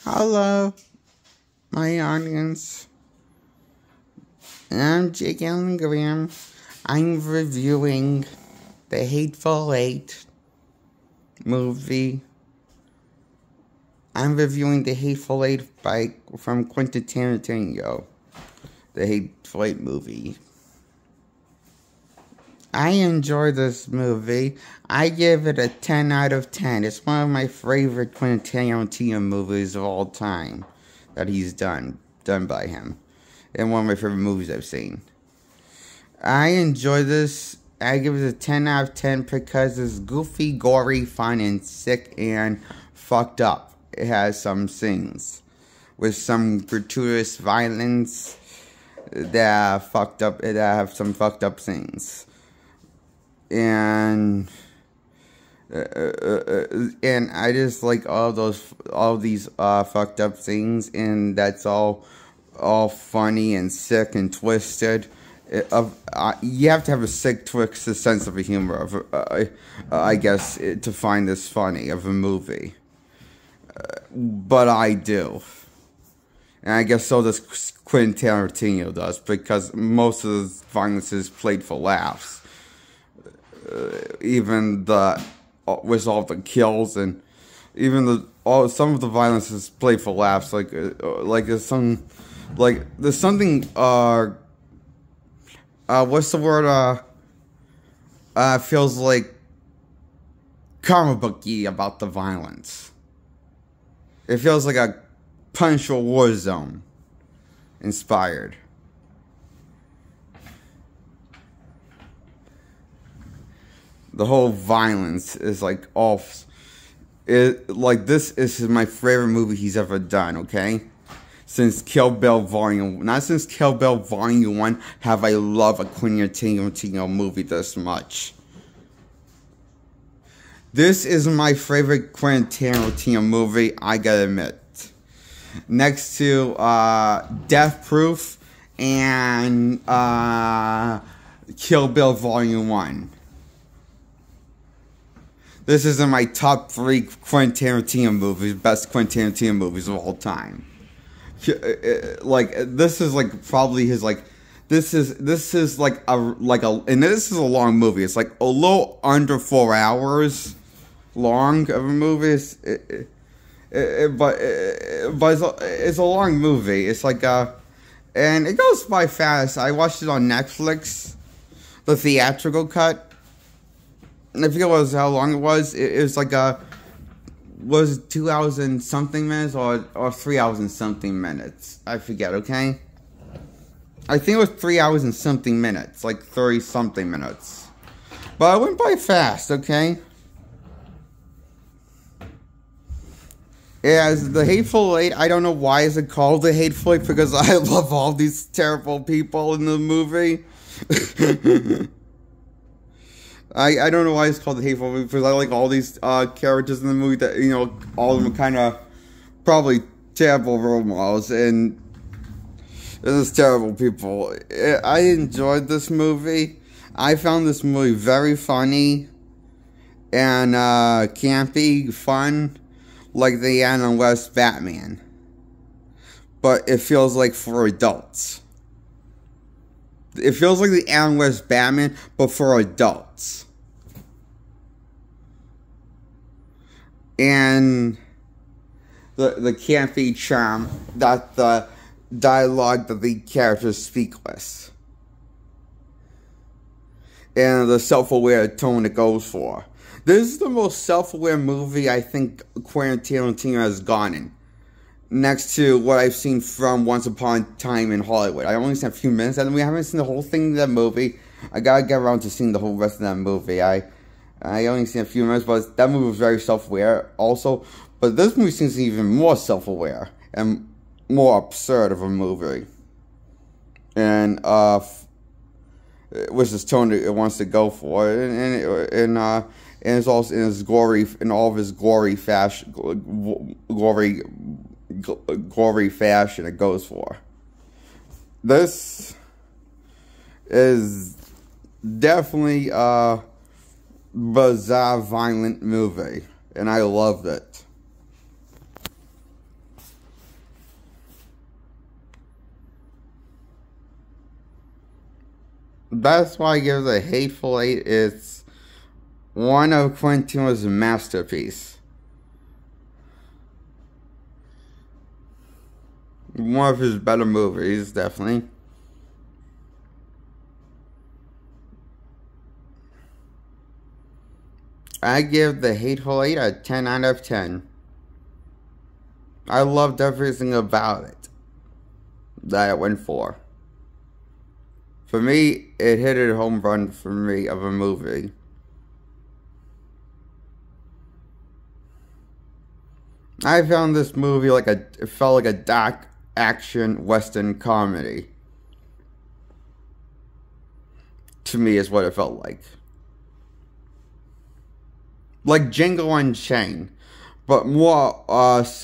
Hello, my audience. I'm Jake Allen Graham. I'm reviewing the Hateful Eight movie. I'm reviewing the Hateful Eight from Quentin Tarantino. The Hateful Eight movie. I enjoy this movie. I give it a 10 out of 10. It's one of my favorite Quentin Tarantino movies of all time that he's done by him. And one of my favorite movies I've seen. I enjoy this. I give it a 10 out of 10 because it's goofy, gory, fun, and sick and fucked up. It has some scenes with some gratuitous violence that have some fucked up scenes. And I just like all these fucked up things, and that's all funny and sick and twisted. You have to have a sick, twisted sense of humor, I guess, to find this funny of a movie. But I do, and I guess so does Quentin Tarantino does, because most of the violence is played for laughs. With all the kills, and even some of the violence is played for laughs. There's something what's the word? Feels like comic booky about the violence. It feels like a Punisher Warzone inspired. The whole violence is like off. This is my favorite movie he's ever done, okay? Since Kill Bill Volume 1. Not since Kill Bill Volume 1 have I loved a Quentin Tarantino movie this much. This is my favorite Quentin Tarantino movie, I gotta admit. Next to Death Proof and Kill Bill Volume 1. This is in my top 3 Quentin Tarantino movies, best Quentin Tarantino movies of all time. This is probably his this is a long movie. It's like a little under 4 hours long of a movie. But it's a long movie. It's and it goes by fast. I watched it on Netflix, the theatrical cut. And I forget how long it was. It was was it 2 hours and something minutes or 3 hours and something minutes? I forget, okay? I think it was 3 hours and something minutes, like 30 something minutes. But it went by fast, okay? As the Hateful Eight, I don't know why is it called the Hateful Eight, because I love all these terrible people in the movie. I don't know why it's called the Hateful Eight, because I like all these characters in the movie that, all of them are kind of probably terrible role models, and there's terrible people. I enjoyed this movie. I found this movie very funny and campy, fun, like the Adam West Batman. But it feels like for adults. It feels like the Adam West Batman, but for adults. And the campy charm that the dialogue that the characters speak with. And the self-aware tone it goes for. This is the most self-aware movie I think Quentin Tarantino has gone in. Next to what I've seen from Once Upon a Time in Hollywood. I only seen a few minutes, and we haven't seen the whole thing of that movie. I gotta get around to seeing the whole rest of that movie. I only seen a few minutes, but that movie was very self-aware also. But this movie seems even more self-aware and more absurd of a movie. And which is tone it wants to go for, and it's also in his gory, in all of his gory fashion, gory fashion it goes for. This is definitely a bizarre, violent movie, and I loved it. That's why I give The Hateful Eight. It's one of Quentin Tarantino's masterpiece. One of his better movies, definitely. I give The Hateful Eight a 10 out of 10. I loved everything about it that it went for. For me, it hit a home run for me of a movie. I found this movie it felt like a dark action western comedy. To me, is what it felt like. Like Django Unchained, but more.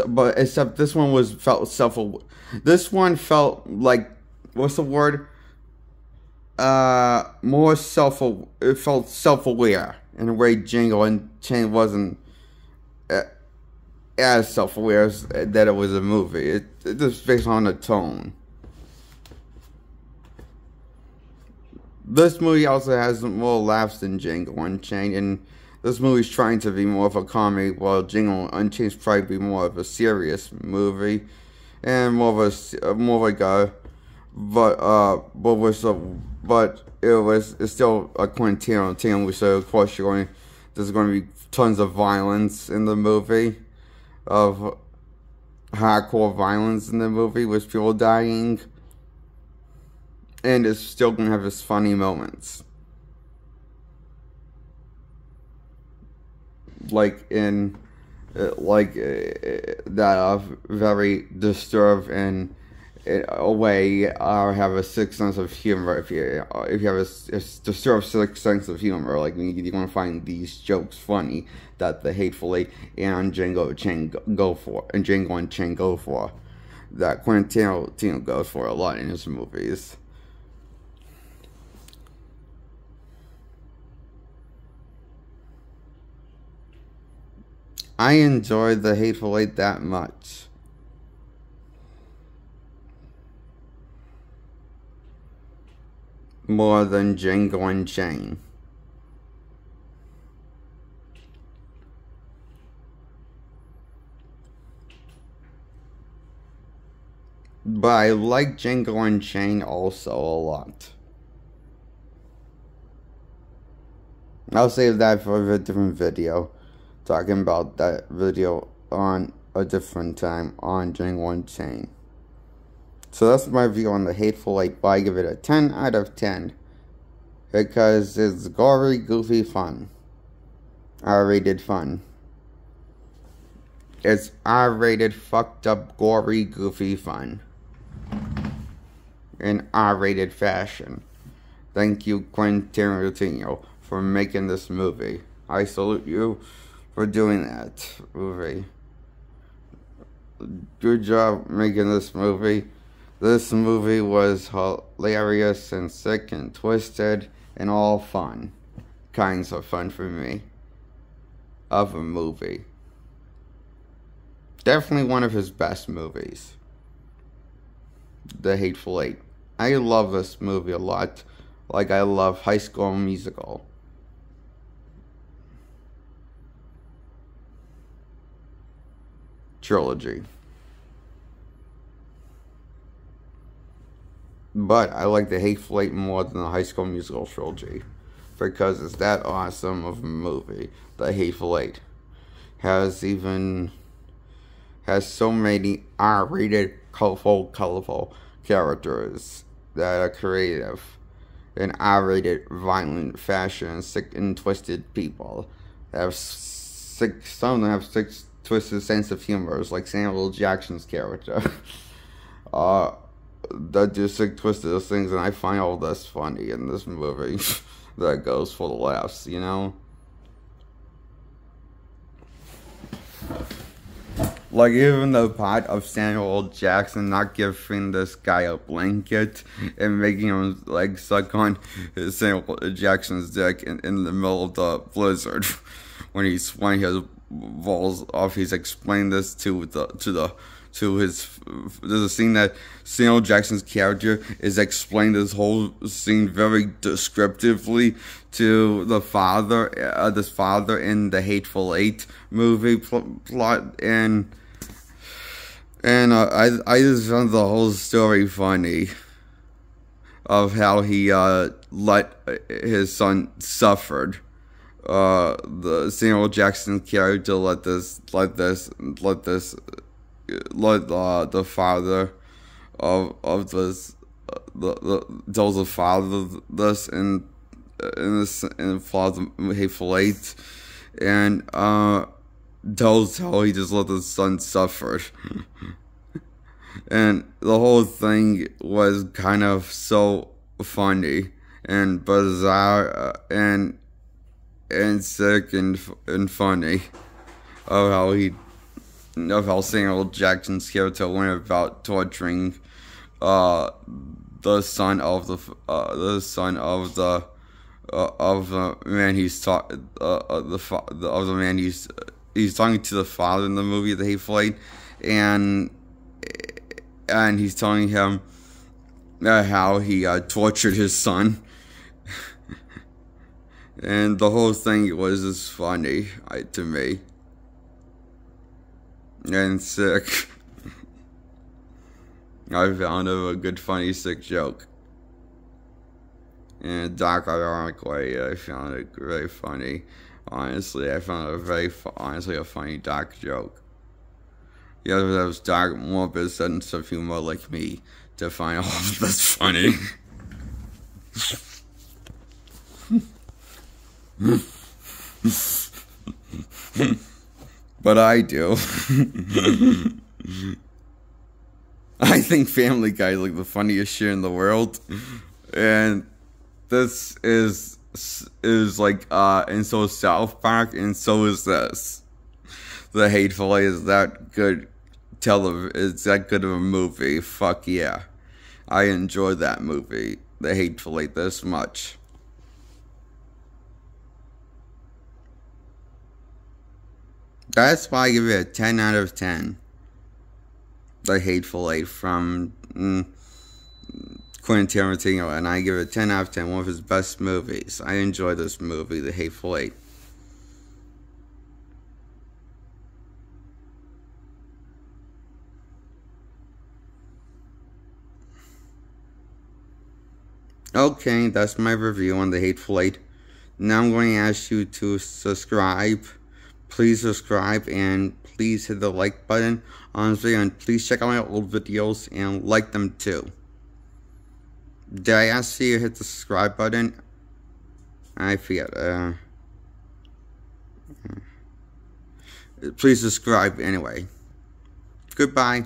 But except this one felt self. This one felt like, what's the word? More self. It felt self-aware in a way Django Unchained wasn't as self-aware as that it was a movie. It just based on the tone. This movie also has more laughs than Django Unchained, and this movie's trying to be more of a comedy, while Django Unchained's probably be more of a serious movie, and it's still a Quentin Tarantino movie, so of course there's going to be tons of violence in the movie, of hardcore violence in the movie with people dying. And it's still gonna have its funny moments, that very disturbed and in a way have a sick sense of humor. If you have a disturbed sick sense of humor, like you're gonna find these jokes funny that The Hateful Eight and Django Unchained go for, that Quentin Tarantino goes for a lot in his movies. I enjoyed The Hateful Eight that much. More than Django Unchained. But I like Django Unchained also a lot. I'll save that for a different video. Talking about that video on a different time on Django Unchained. So that's my view on The Hateful Eight, but I give it a 10 out of 10. Because it's gory, goofy fun. R-rated fun. It's R-rated, fucked up, gory, goofy fun. In R-rated fashion. Thank you, Quentin Tarantino, for making this movie. I salute you for doing that movie. Good job making this movie. This movie was hilarious and sick and twisted and all fun. Kinds of fun for me. Of a movie. Definitely one of his best movies. The Hateful Eight. I love this movie a lot. Like I love High School Musical. Trilogy. But I like The Hateful Eight more than the High School Musical trilogy. Because it's that awesome of a movie. The Hateful Eight. Has so many R-rated, colorful characters that are creative. In R-rated, violent fashion, sick and twisted people. Some of them have sick, twisted sense of humor, like Samuel L. Jackson's character. That do sick, twisted things, and I find all this funny in this movie. That goes for the laughs, you know? Like, even the part of Samuel L. Jackson not giving this guy a blanket and making him, like, suck on Samuel L. Jackson's dick in the middle of the blizzard when he has falls off. He's explained this to his. There's a scene that Samuel Jackson's character is explained this whole scene very descriptively to the father, this father in the Hateful Eight movie plot, and I just found the whole story funny of how he let his son suffered. The Samuel Jackson character let the father of this tells the father this in Father Hateful Eight, and tells how he just let the son suffer. And the whole thing was kind of so funny and bizarre and sick and funny of how Samuel Jackson's character went about torturing the son of the man he's talking to the father in the movie The Hateful Eight, and he's telling him how he tortured his son. And the whole thing was just funny to me. And sick. I found it a good, funny, sick joke. In a dark, ironic way, I found it very funny. Honestly, I found it a funny, dark joke. The other that was dark, morbid, sense of humor like me to find all of this funny. But I do. I think Family Guy is like the funniest shit in the world, and this is like and so is South Park, and so is this. The Hateful Eight is that good. It's that good of a movie. Fuck yeah, I enjoyed that movie, The Hateful Eight, this much. That's why I give it a 10 out of 10. The Hateful Eight from Quentin Tarantino, and I give it a 10 out of 10, one of his best movies. I enjoy this movie, The Hateful Eight. Okay, that's my review on The Hateful Eight. Now I'm going to ask you to subscribe. Please subscribe and please hit the like button. Honestly, and please check out my old videos and like them too. Did I ask you to hit the subscribe button? I forget. Please subscribe anyway. Goodbye.